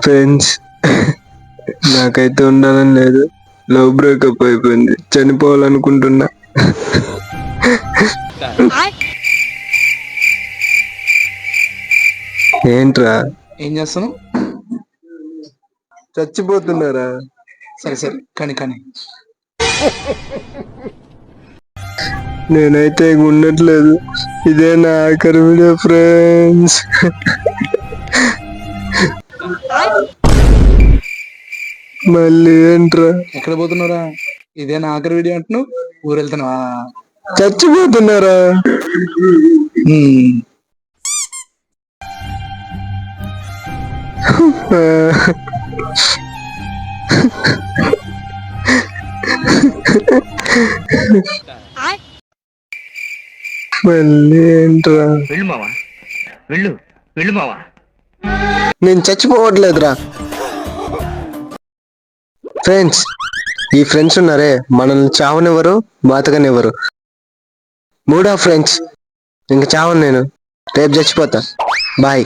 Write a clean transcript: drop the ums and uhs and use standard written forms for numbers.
Friends, నాకైతే ఉండాలని లేదు. లవ్ బ్రేకప్ అయిపోయింది, చనిపోవాలనుకుంటున్నా. ఏంట్రా ఏం చేస్తాను? చచ్చిపోతున్నారా? సరే సరే, కానీ కానీ నేనైతే ఉండట్లేదు. ఇదే నా ఆఖరి వీడియో ఫ్రెండ్స్. మళ్ళీ ఏంట్రా? ఎక్కడ పోతున్నారా? ఇదే నా ఆఖరి వీడియో అంటున్నావు, ఊరు వెళ్తున్నావా? చచ్చిపోతున్నారా? మళ్ళీ ఏంట్రా? వెళ్ళు మావా, వెళ్ళు వెళ్ళు మావా. నేను చచ్చిపోవట్లేదురా ఫ్రెండ్స్. ఈ ఫ్రెండ్స్ ఉన్నారే, మనల్ని చావనివ్వరు, బతకనివ్వరు. మూడా ఫ్రెండ్స్, ఇంక చావను నేను. రేపు చచ్చిపోతా. బాయ్.